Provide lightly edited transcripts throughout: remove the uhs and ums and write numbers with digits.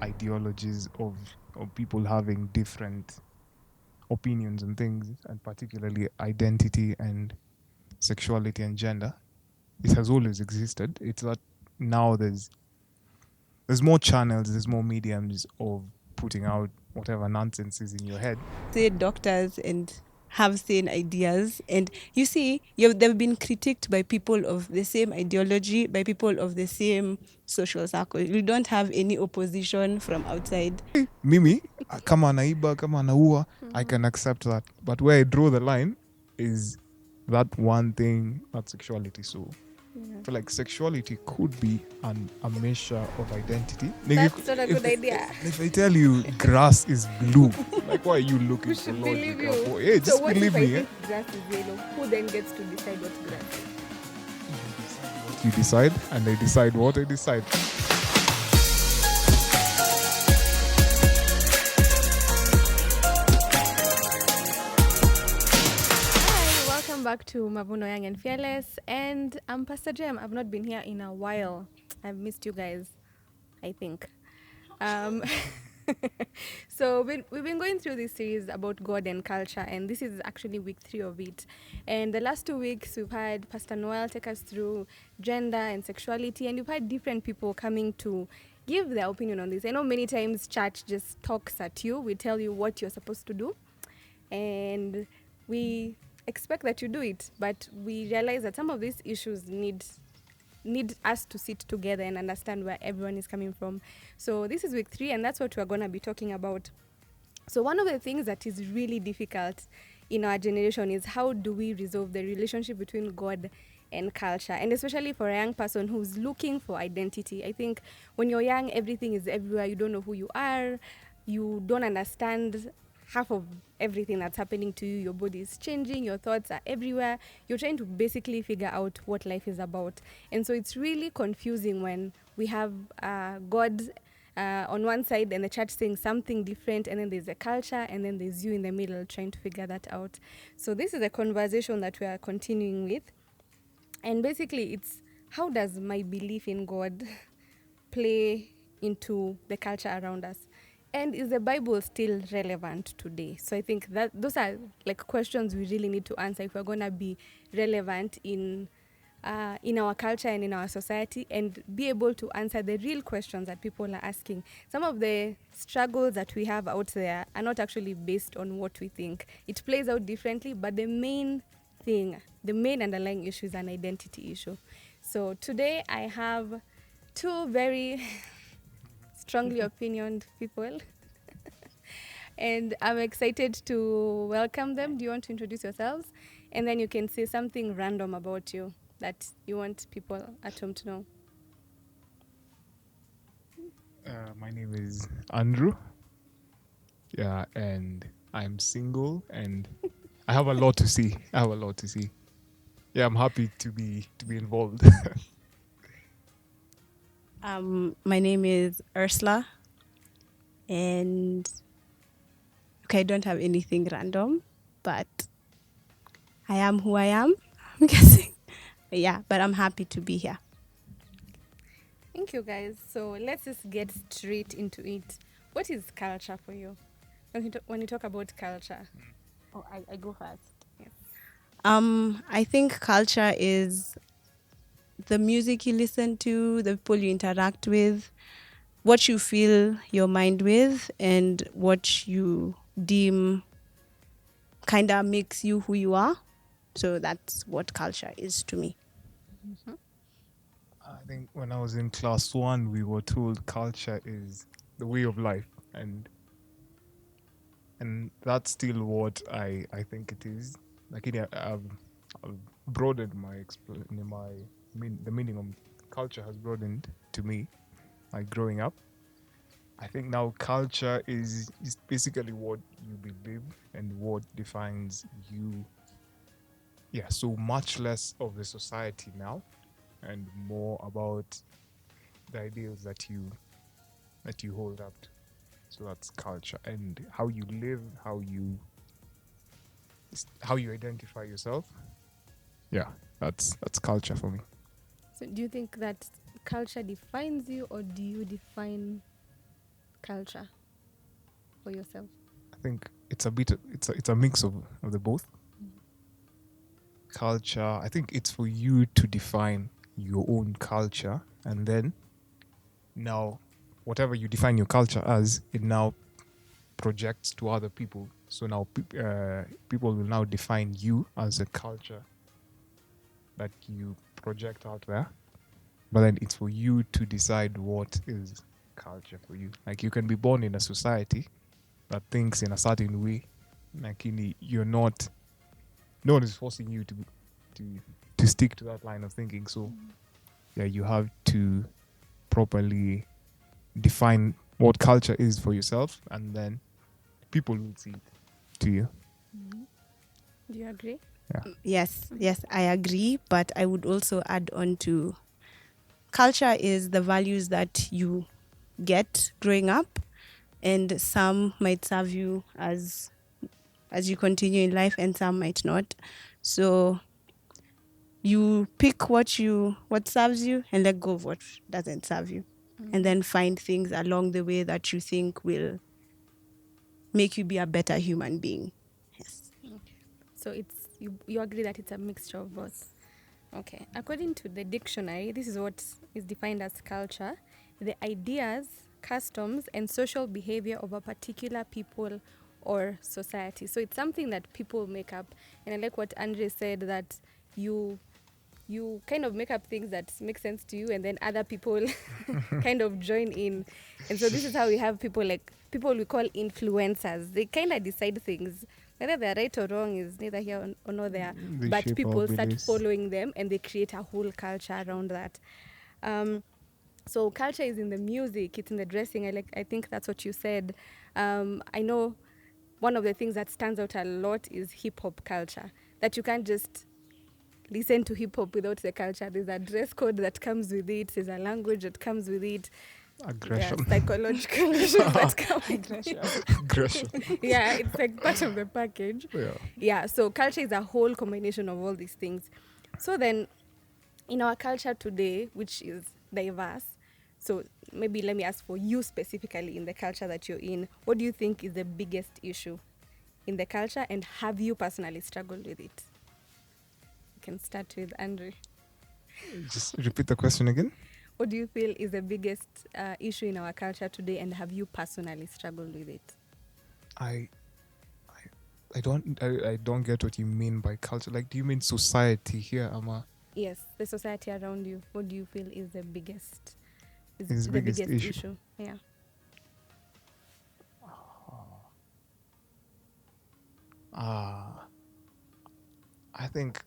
ideologies of people having different opinions and things, and particularly identity and sexuality and gender. It has always existed. It's that now there's more channels, there's more mediums of putting out whatever nonsense is in your head. Say doctors and have same ideas, and you see they've been critiqued by people of the same ideology, by people of the same social circle. You don't have any opposition from outside. Mimi, kama anaiba, kama anaua, I can accept that. But where I draw the line is that one thing, not sexuality. So I feel like sexuality could be a measure of identity. That's not a good idea. If I tell you grass is blue, like why are you looking We for should logic? believe you. Yeah, So just what believe if I me. think grass is yellow? Who then gets to decide what grass is? You decide, and I decide what I decide. Hi, welcome back to Mavuno Young and Fearless. And I'm Pastor Jem. I've not been here in a while. I've missed you guys, I think. Um, so we've been going through this series about God and culture, and this is actually week 3 of it. And the last 2 weeks, we've had Pastor Noel take us through gender and sexuality, and we've had different people coming to give their opinion on this. I know many times church just talks at you. We tell you what you're supposed to do, and we expect that you do it, but we realize that some of these issues need us to sit together and understand where everyone is coming from. So this is week 3, and that's what we're going to be talking about. So one of the things that is really difficult in our generation is how do we resolve the relationship between God and culture, and especially for a young person who's looking for identity. I think when you're young, everything is everywhere. You don't know who you are. You don't understand half of everything that's happening to you. Your body is changing, your thoughts are everywhere. You're trying to basically figure out what life is about. And so it's really confusing when we have God on one side and the church saying something different, and then there's a culture, and then there's you in the middle trying to figure that out. So this is a conversation that we are continuing with. And basically it's, how does my belief in God play into the culture around us? And is the Bible still relevant today? So I think that those are like questions we really need to answer if we're going to be relevant in our culture and in our society, and be able to answer the real questions that people are asking. Some of the struggles that we have out there are not actually based on what we think. It plays out differently, but the main underlying issue is an identity issue. So today I have two very strongly opinioned people. And I'm excited to welcome them. Do you want to introduce yourselves? And then you can say something random about you that you want people at home to know. My name is Andrew. Yeah, and I'm single, and I have a lot to see. Yeah, I'm happy to be involved. My name is Ursula, and okay, I don't have anything random, but I am who I am. I'm guessing. Yeah, but I'm happy to be here. Thank you, guys. So let's just get straight into it. What is culture for you? When you talk about culture? Oh, I go first. Yes. I think culture is the music you listen to, the people you interact with, what you fill your mind with, and what you deem kind of makes you who you are. So that's what culture is to me. Mm-hmm. I think when I was in class 1, we were told culture is the way of life, and that's still what I think it is. Like I've broadened the meaning of culture has broadened to me, like growing up. I think now culture is basically what you believe and what defines you. Yeah, so much less of the society now, and more about the ideals that you hold up to. So that's culture, and how you live, how you identify yourself. Yeah, that's culture for me. So do you think that culture defines you, or do you define culture for yourself? I think it's a bit. It's a mix of the both. Culture. I think it's for you to define your own culture, and then now, whatever you define your culture as, it now projects to other people. So now people will now define you as a culture that you project out there. But then it's for you to decide what is culture for you. Like, you can be born in a society that thinks in a certain way. Like, you're not. No one is forcing you to stick to that line of thinking. So yeah, you have to properly define what culture is for yourself, and then people will see it to you. Do you agree? Yes, I agree. But I would also add on to culture is the values that you get growing up, and some might serve you as you continue in life, and some might not. So you pick what serves you and let go of what doesn't serve you, and then find things along the way that you think will make you be a better human being. Yes. So it's you agree that it's a mixture of both. Okay. According to the dictionary, this is what is defined as culture: the ideas, customs, and social behavior of a particular people or society. So it's something that people make up. And I like what Andre said, that you kind of make up things that make sense to you, and then other people kind of join in. And so this is how we have people we call influencers. They kind of decide things. Whether they're right or wrong is neither here or nor there. They But shape our people start beliefs. following them, and they create a whole culture around that. So culture is in the music, it's in the dressing. I think that's what you said. I know one of the things that stands out a lot is hip hop culture. That you can't just listen to hip hop without the culture. There's a dress code that comes with it. There's a language that comes with it. Aggression. Yeah, psychological issues that come with it. Aggression. Yeah, it's like part of the package. Yeah, so culture is a whole combination of all these things. So then, in our culture today, which is diverse, so maybe let me ask for you specifically in the culture that you're in, what do you think is the biggest issue in the culture, and have you personally struggled with it? You can start with Andrew. Just repeat the question again. What do you feel is the biggest issue in our culture today, and have you personally struggled with it? I don't get what you mean by culture. Like, do you mean society here, Ama? Yes, the society around you. What do you feel is the biggest Is the biggest issue? Yeah. I think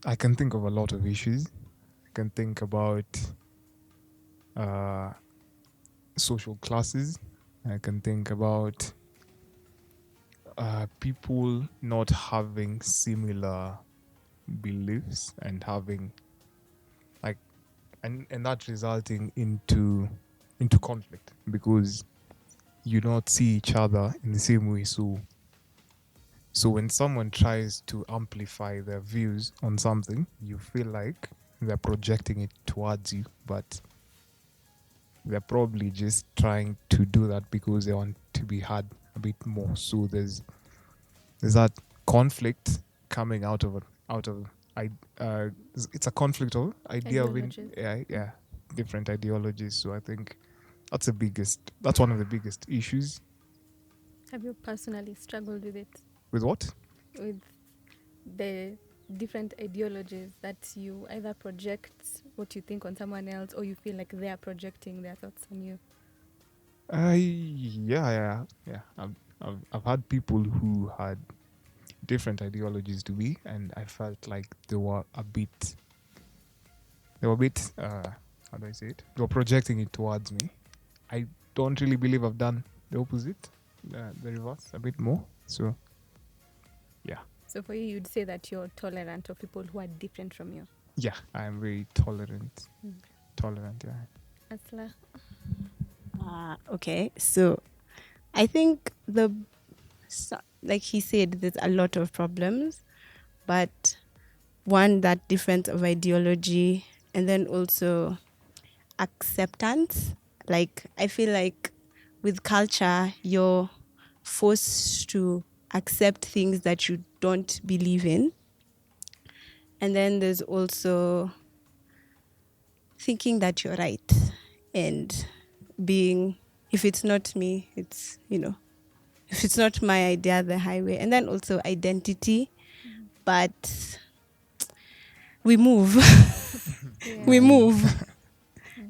I can think of a lot of issues. I can think about social classes. I can think about people not having similar beliefs and having and that resulting into conflict because you not see each other in the same way. So when someone tries to amplify their views on something, you feel like they're projecting it towards you, but they're probably just trying to do that because they want to be heard a bit more. So there's that conflict coming out of it's a conflict of different ideologies. So I think that's one of the biggest issues. Have you personally struggled with it? With what? With the different ideologies that you either project what you think on someone else, or you feel like they are projecting their thoughts on you? Yeah. I've had people who had different ideologies to me, and I felt like they were a bit how do I say it? They were projecting it towards me. I don't really believe I've done the opposite, the reverse, a bit more. So, yeah. So for you, you'd say that you're tolerant of people who are different from you? Yeah, I am very tolerant. Tolerant, yeah. Asla? Okay, so I think like he said, there's a lot of problems, but one, that difference of ideology, and then also acceptance. Like, I feel like with culture, you're forced to accept things that you don't believe in. And then there's also thinking that you're right and being, if it's not me, it's, if it's not my idea, the highway. And then also identity. But we move. We We Yeah. move. move.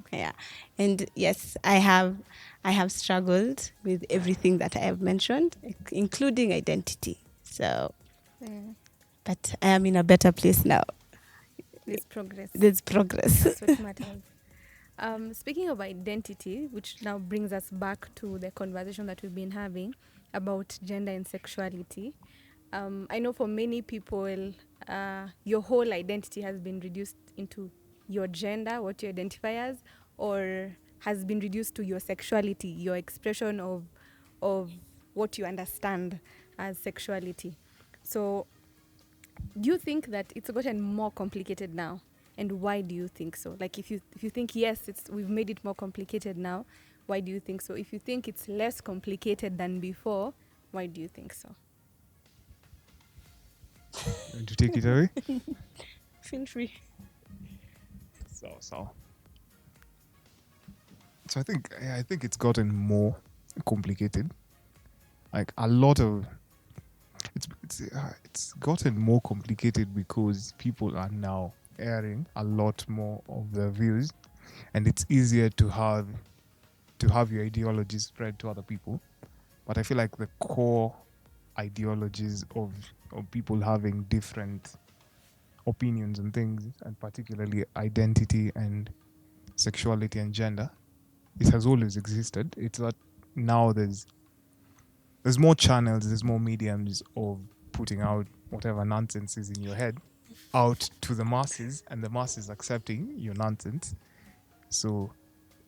Okay. Yeah. And yes, I have struggled with everything that I have mentioned, including identity. So, Yeah. but I am in a better place now. There's progress. There's progress. That's what matters. Speaking of identity, which now brings us back to the conversation that we've been having about gender and sexuality. I know for many people, your whole identity has been reduced into your gender, what you identify as, or has been reduced to your sexuality, your expression of what you understand as sexuality. So, do you think that it's gotten more complicated now? And why do you think so? Like, if you think yes, we've made it more complicated now, why do you think so? If you think it's less complicated than before, why do you think so? And to take it away. Feel free. So I think it's gotten more complicated. Like a lot of it's gotten more complicated because people are now airing a lot more of their views, and it's easier to have your ideology spread to other people. But I feel like the core ideologies of people having different opinions and things, and particularly identity and sexuality and gender, it has always existed. It's that now there's more channels, there's more mediums of putting out whatever nonsense is in your head out to the masses, and the masses accepting your nonsense. So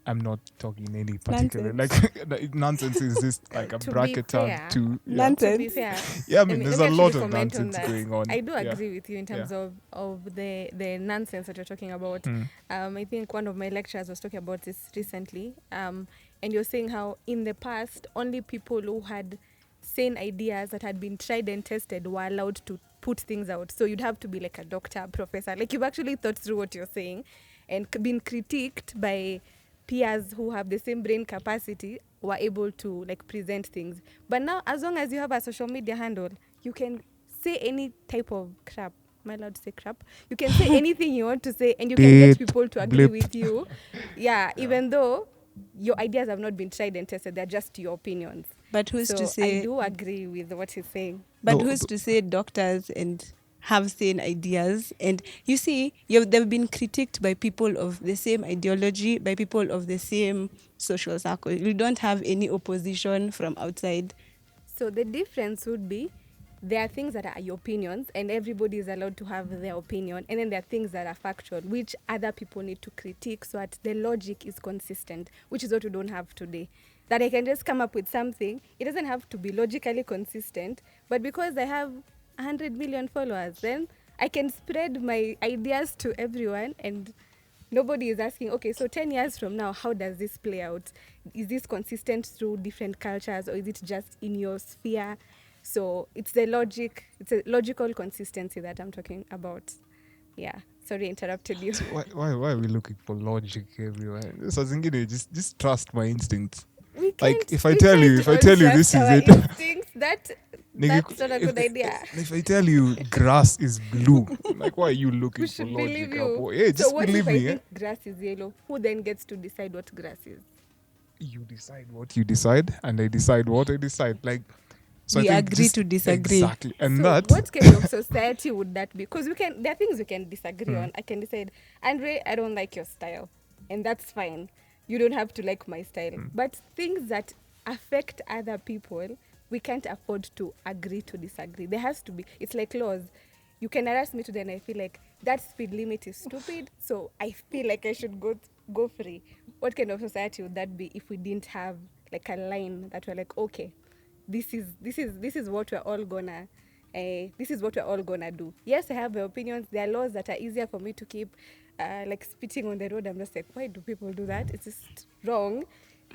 I'm not talking any particular Nonsense. like nonsense is just like a To be bracket tag fair, to to be Nonsense. fair, yeah. I let mean, me, there's let me a actually lot of comment on nonsense that. going on. I do Yeah, agree with you in terms yeah. of the nonsense that you're talking about. Mm. I think one of my lecturers was talking about this recently, and you're saying how in the past only people who had sane ideas that had been tried and tested were allowed to put things out. So you'd have to be like a doctor, professor, like you've actually thought through what you're saying, and been critiqued by peers who have the same brain capacity were able to like present things. But now, as long as you have a social media handle, you can say any type of crap. Am I allowed to say crap? You can say anything you want to say, and you can get Date people to agree blip. with you. Yeah, Yeah. even though your ideas have not been tried and tested, they're just your opinions. But who's to So I say? do agree with what he's saying. But No, who's to say doctors and have sane ideas? And you see, they've been critiqued by people of the same ideology, by people of the same social circle. You don't have any opposition from outside. So the difference would be there are things that are your opinions, and everybody is allowed to have their opinion. And then there are things that are factual, which other people need to critique so that the logic is consistent, which is what we don't have today. That I can just come up with something, it doesn't have to be logically consistent, but because I have 100 million followers, then I can spread my ideas to everyone, and nobody is asking, okay, so 10 years from now, how does this play out? Is this consistent through different cultures, or is it just in your sphere? So it's a logical consistency that I'm talking about. Yeah. Sorry, I interrupted you. so why are we looking for logic everywhere? So zingine, just trust my instincts. We Like can't if I we tell can't all you this trust is our it, instincts. That's not a if, good idea. if I tell you grass is blue, like why are you We looking for should believe logic? you. Hey, So just what believe if I me. Eh? think grass is yellow? Who then gets to decide what grass is? You decide what you decide, and I decide what I decide. Like so, I We think agree just to disagree. exactly, and So that what kind of society would that be? Because there are things we can disagree on. I can decide, Andre, I don't like your style, and that's fine. You don't have to like my style. But things that affect other people, we can't afford to agree to disagree. There has to be. It's like laws. You can harass me today, and I feel like that speed limit is stupid. So I feel like I should go free. What kind of society would that be if we didn't have like a line that we're like, okay, this is what we're all gonna this is what we're all gonna do. Yes, I have my opinions. There are laws that are easier for me to keep. like spitting on the road, I'm just like, why do people do that? It's just wrong.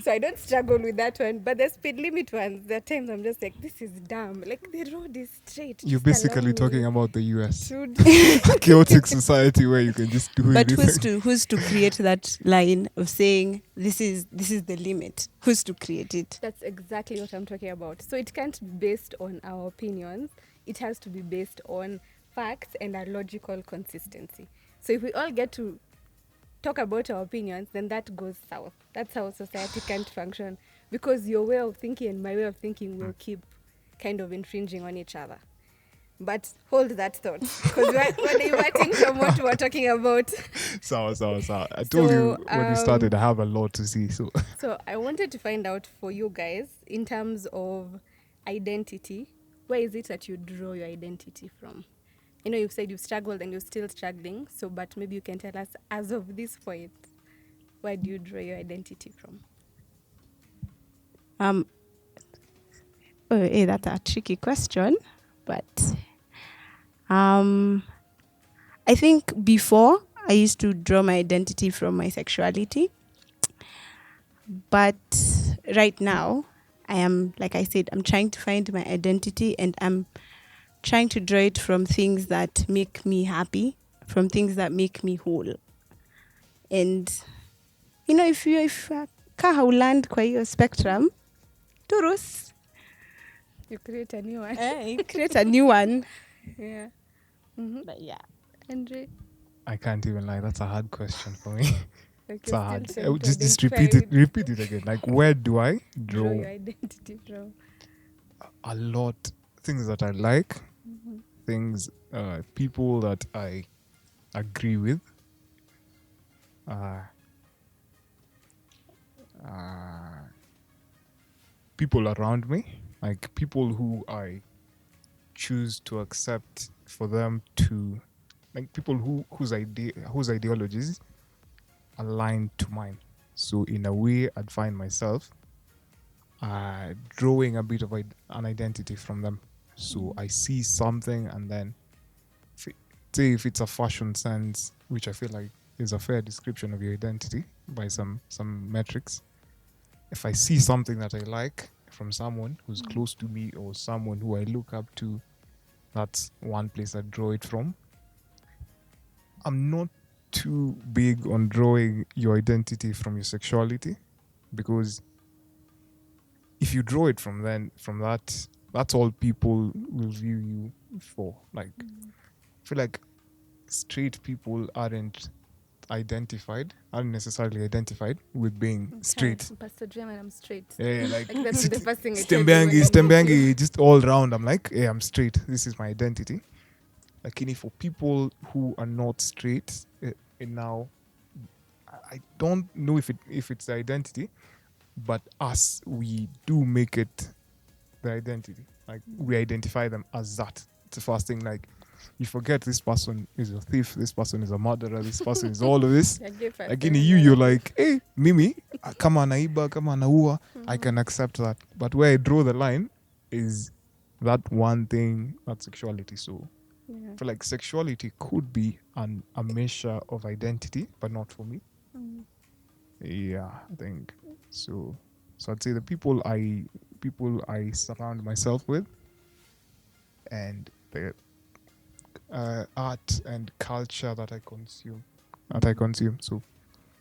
So I don't struggle with that one. But the speed limit ones, there are times I'm just like, this is dumb. Like the road is straight. You're Just allow basically talking me about the US. to. A chaotic society where you can just do But anything. who's to create that line of saying this is the limit? Who's to create it? That's exactly what I'm talking about. So it can't be based on our opinions. It has to be based on facts and a logical consistency. So if we all get to talk about our opinions, then that goes south. That's how society can't function, because your way of thinking and my way of thinking will keep kind of infringing on each other. But hold that thought, because we're diverting from what we're talking about. So. I told you when we started, I have a lot to see. So So I wanted to find out for you guys, in terms of identity, where is it that you draw your identity from? You know, you've said you've struggled and you're still struggling. So, but maybe you can tell us, as of this point, where do you draw your identity from? That's a tricky question, but I think before I used to draw my identity from my sexuality, but right now I am, like I said, I'm trying to find my identity, and I'm trying to draw it from things that make me happy, from things that make me whole. And you know, if ka hauland kwa hiyo spectrum, turus, You create a new one. create a new one. Yeah. Mm-hmm. But yeah. Andre, I can't even lie. That's a hard question for me. like It's you're hard. still trying to Just identify repeat it again. Like, where do I draw draw your identity from. a lot things that I like, things, people that I agree with, people around me, like people who I choose to accept for them to, like people whose ideologies align to mine. So in a way, I'd find myself drawing a bit of an identity from them. So I see something, and then say if it's a fashion sense, which I feel like is a fair description of your identity by some metrics. If I see something that I like from someone who's close to me or someone who I look up to, that's one place I draw it from. I'm not too big on drawing your identity from your sexuality, because if you draw it from that, that's all people will view you for. Like, I feel like straight people aren't necessarily identified with being straight. I'm Pastor Jem and I'm straight. Yeah, like Like that's the first thing I tell you when I meet you. Stembiangi, just all round. I'm like, yeah, I'm straight. This is my identity. Like, for people who are not straight, and now, I don't know if it's the identity, but us, we do make it the identity. Like, we identify them as that. It's the first thing. Like, you forget this person is a thief, this person is a murderer, this person is all of this. Like, in you're like, hey, Mimi, kama naiba, kama naua, I can accept that. But where I draw the line is that one thing, that's sexuality. So I feel like sexuality could be a measure of identity, but not for me. Yeah, I think so. So I'd say the people I surround myself with, and the art and culture that I consume. So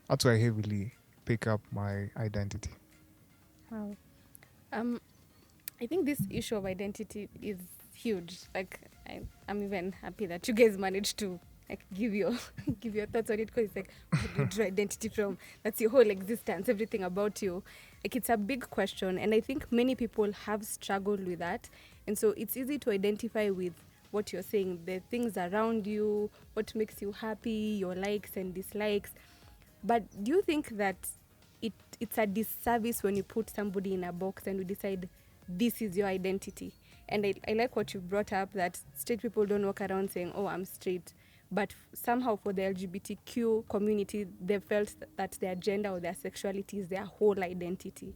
that's where I heavily pick up my identity. Wow. I think this issue of identity is huge. Like, I'm even happy that you guys managed to like give your thoughts on it, because it's like, where do you draw identity from? That's your whole existence, everything about you. Like, it's a big question, and I think many people have struggled with that. And so it's easy to identify with what you're saying, the things around you, what makes you happy, your likes and dislikes. But do you think that it's a disservice when you put somebody in a box and we decide this is your identity? And I like what you brought up, that straight people don't walk around saying, oh, I'm straight. But somehow for the LGBTQ community, they felt that their gender or their sexuality is their whole identity.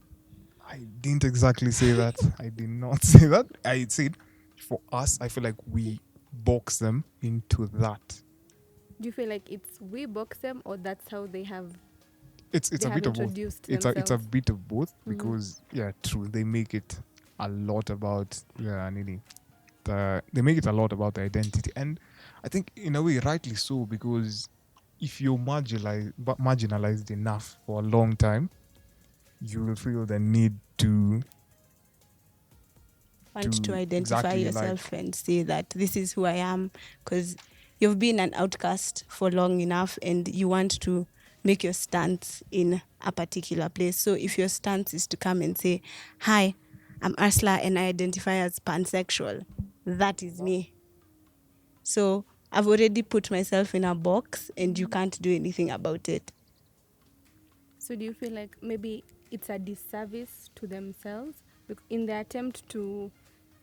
I didn't exactly say that. I did not say that. I said, for us, I feel like we box them into that. Do you feel like it's we box them, or that's how It's they a have bit of both. introduced It's a themselves? bit of both Mhm. because yeah, true. They make it a lot about nini. They make it a lot about the identity, and I think in a way rightly so, because if you're marginalized enough for a long time, you will feel the need Want to to identify exactly yourself like. and say that this is who I am, because you've been an outcast for long enough and you want to make your stance in a particular place. So if your stance is to come and say, "Hi, I'm Ursula and I identify as pansexual," that is me. So I've already put myself in a box and you can't do anything about it. So do you feel like maybe it's a disservice to themselves in the attempt to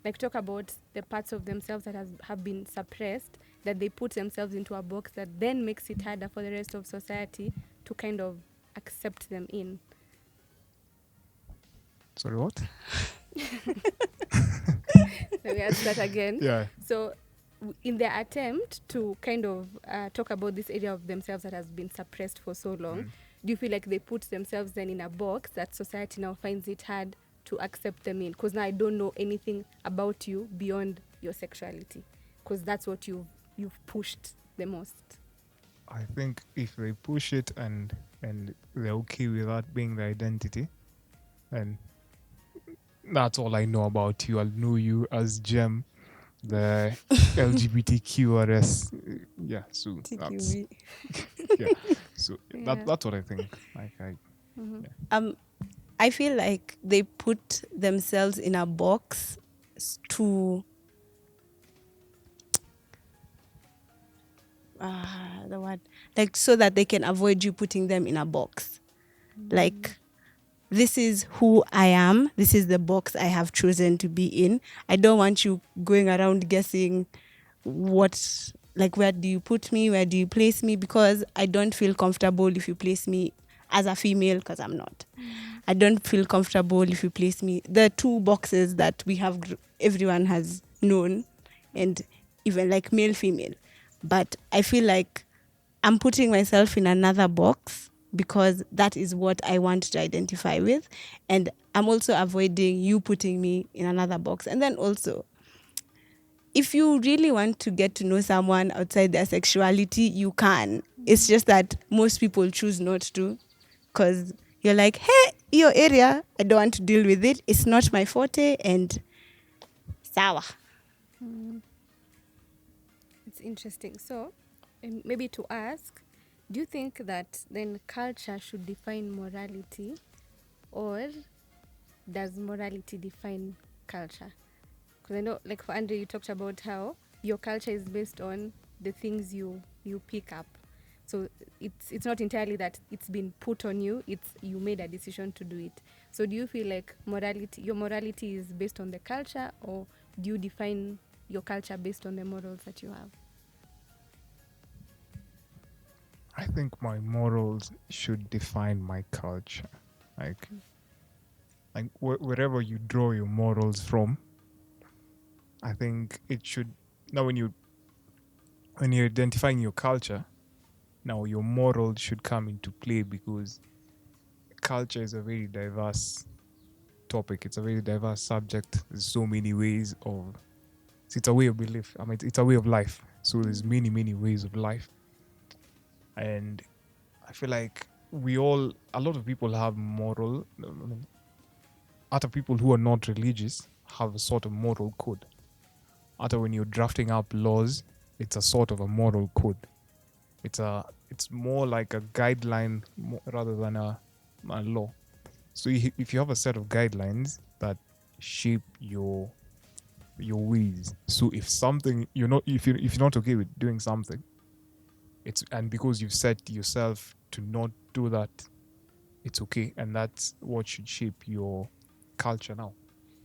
like talk about the parts of themselves that have been suppressed, that they put themselves into a box that then makes it harder for the rest of society to kind of accept them in? Sorry, what? Let me ask that again. Yeah. So in their attempt to kind of talk about this area of themselves that has been suppressed for so long, Mm. do you feel like they put themselves then in a box that society now finds it hard to accept them in? Because now I don't know anything about you beyond your sexuality, because that's what you've pushed the most. I think if they push it and they're okay with that being the identity, then that's all I know about you. I'll know you as Gem, the LGBTQRS. Yeah, so that's TQV. yeah. So Yeah. that's what I think. Like I Mm-hmm. I feel like they put themselves in a box to the word, like, so that they can avoid you putting them in a box. Like, this is who I am. This is the box I have chosen to be in. I don't want you going around guessing what, like, where do you put me? Where do you place me? Because I don't feel comfortable if you place me as a female, because I'm not. I don't feel comfortable if you place me. There are two boxes that we have, everyone has known, and even like male, female. But I feel like I'm putting myself in another box because that is what I want to identify with. And I'm also avoiding you putting me in another box. And then also, if you really want to get to know someone outside their sexuality, you can. It's just that most people choose not to, because you're like, hey, your area, I don't want to deal with it. It's not my forte, and sour. It's interesting. So, maybe to ask, do you think that then culture should define morality, or does morality define culture? Because I know, like for Andre, you talked about how your culture is based on the things you pick up. So it's not entirely that it's been put on you; it's you made a decision to do it. So do you feel like your morality is based on the culture, or do you define your culture based on the morals that you have? I think my morals should define my culture. Like wherever you draw your morals from, I think it should. Now when you're identifying your culture, now your morals should come into play because culture is a very diverse topic. It's a very diverse subject. There's so many ways of. It's a way of belief. I mean, it's a way of life. So there's many ways of life, and I feel like a lot of people have moral. I mean, other people who are not religious have a sort of moral code. Other when you're drafting up laws, it's a sort of a moral code. It's more like a guideline rather than a law. So if you have a set of guidelines that shape your ways, so if something if you're not okay with doing something, it's and because you've set yourself to not do that, it's okay, and that's what should shape your culture now.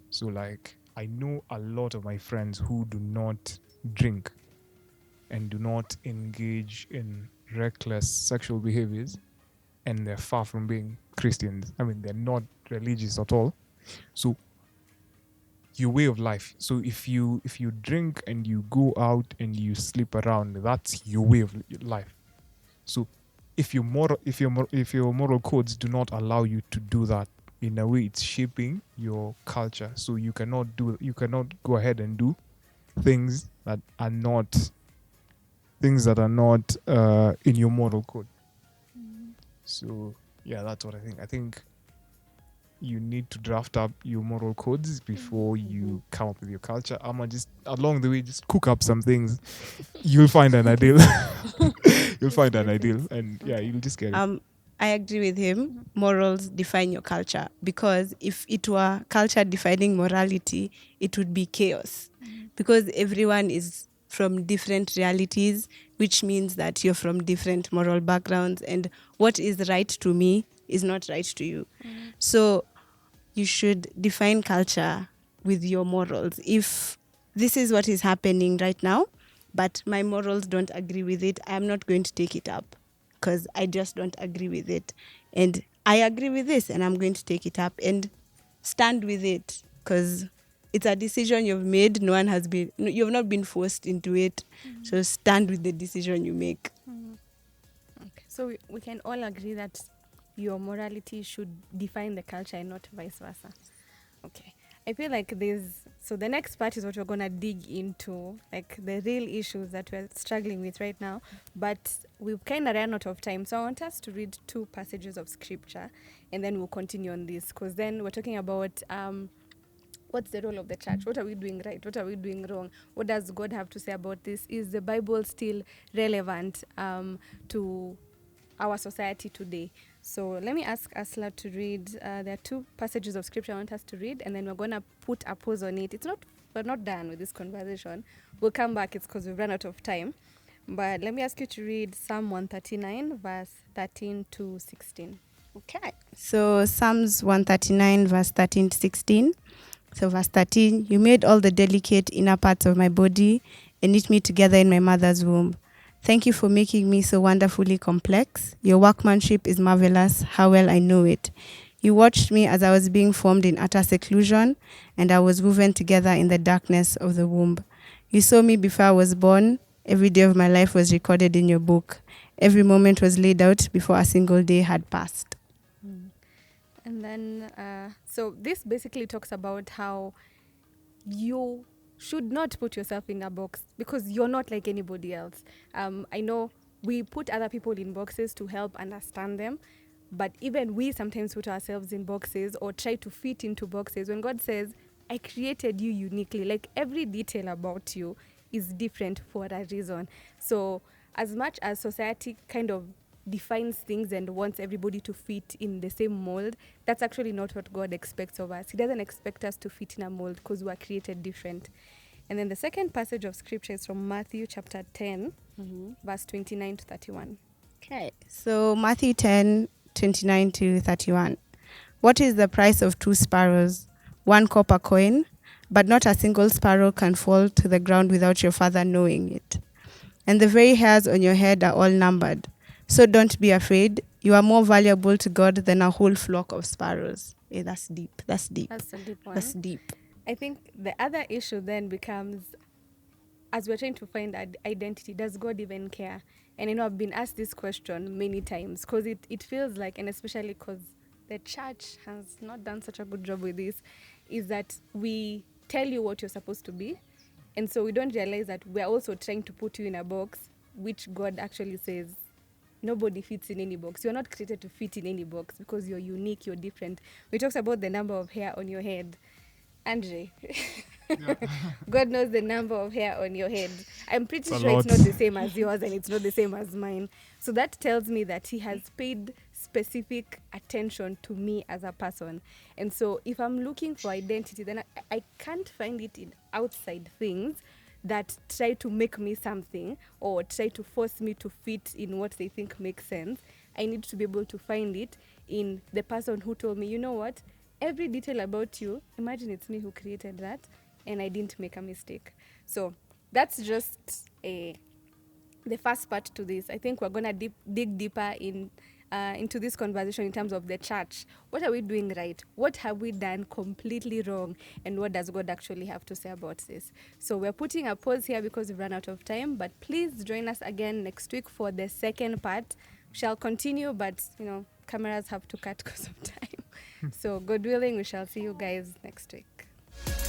So like I know a lot of my friends who do not drink and do not engage in reckless sexual behaviors, and they're far from being Christians. I mean, they're not religious at all. So your way of life. So if you drink and you go out and you sleep around, that's your way of life. So if your moral codes do not allow you to do that, in a way it's shaping your culture. So you cannot go ahead and do things that are not in your moral code. So yeah, that's what I think. I think you need to draft up your moral codes before you come up with your culture. I'ma just along the way just cook up some things. You'll find an ideal. You'll find an ideal, and yeah, you'll just get it. I agree with him. Morals define your culture, because if it were culture defining morality, it would be chaos. Because everyone is from different realities, which means that you're from different moral backgrounds, and what is right to me is not right to you. So you should define culture with your morals. If this is what is happening right now, but my morals don't agree with it, I'm not going to take it up, because I just don't agree with it. And I agree with this, and I'm going to take it up and stand with it, because it's a decision you've made. You've not been forced into it. So stand with the decision you make. Okay. So we can all agree that your morality should define the culture and not vice versa. Okay. I feel like so the next part is what we're going to dig into, like the real issues that we're struggling with right now. But we've kind of run out of time. So I want us to read 2 passages of scripture, and then we'll continue on this, because then we're talking about what's the role of the church? What are we doing right? What are we doing wrong? What does God have to say about this? Is the Bible still relevant to our society today? So let me ask Asla to read. There are 2 passages of scripture I want us to read, and then we're going to put a pause on it. We're not done with this conversation. We'll come back. It's because we've run out of time. But let me ask you to read Psalm 139, verse 13 to 16. Okay. So Psalms 139, verse 13 to 16. So verse 13, you made all the delicate inner parts of my body and knit me together in my mother's womb. Thank you for making me so wonderfully complex. Your workmanship is marvelous. How well I know it. You watched me as I was being formed in utter seclusion, and I was woven together in the darkness of the womb. You saw me before I was born. Every day of my life was recorded in your book. Every moment was laid out before a single day had passed. And then, so this basically talks about how you should not put yourself in a box, because you're not like anybody else. I know we put other people in boxes to help understand them, but even we sometimes put ourselves in boxes or try to fit into boxes, when God says, I created you uniquely. Like every detail about you is different for a reason. So as much as society kind of defines things and wants everybody to fit in the same mold, that's actually not what God expects of us. He doesn't expect us to fit in a mold, because we are created different. And then the second passage of scripture is from Matthew chapter 10, verse 29 to 31. Okay. So Matthew 10, 29 to 31. What is the price of 2 sparrows? 1 copper coin, but not a single sparrow can fall to the ground without your Father knowing it. And the very hairs on your head are all numbered. So don't be afraid. You are more valuable to God than a whole flock of sparrows. Hey, that's deep. That's deep. That's a deep one. That's deep. I think the other issue then becomes, as we're trying to find identity, does God even care? And I've been asked this question many times, because it feels like, and especially because the church has not done such a good job with this, is that we tell you what you're supposed to be. And so we don't realize that we're also trying to put you in a box, which God actually says, nobody fits in any box. You're not created to fit in any box, because you're unique, you're different. We talked about the number of hair on your head. Andre, God knows the number of hair on your head. I'm pretty It's a sure lot. it's not the same as yours, and it's not the same as mine. So that tells me that he has paid specific attention to me as a person. And so if I'm looking for identity, then I can't find it in outside things that try to make me something or try to force me to fit in what they think makes sense. I need to be able to find it in the person who told me, you know what, every detail about you, imagine it's me who created that, and I didn't make a mistake. So that's just the first part to this. I think we're going to dig deeper in into this conversation in terms of the church. What are we doing right? What have we done completely wrong? And what does God actually have to say about this? So we're putting a pause here because we've run out of time. But please join us again next week for the second part. We shall continue, but cameras have to cut because of time. So God willing, we shall see you guys next week.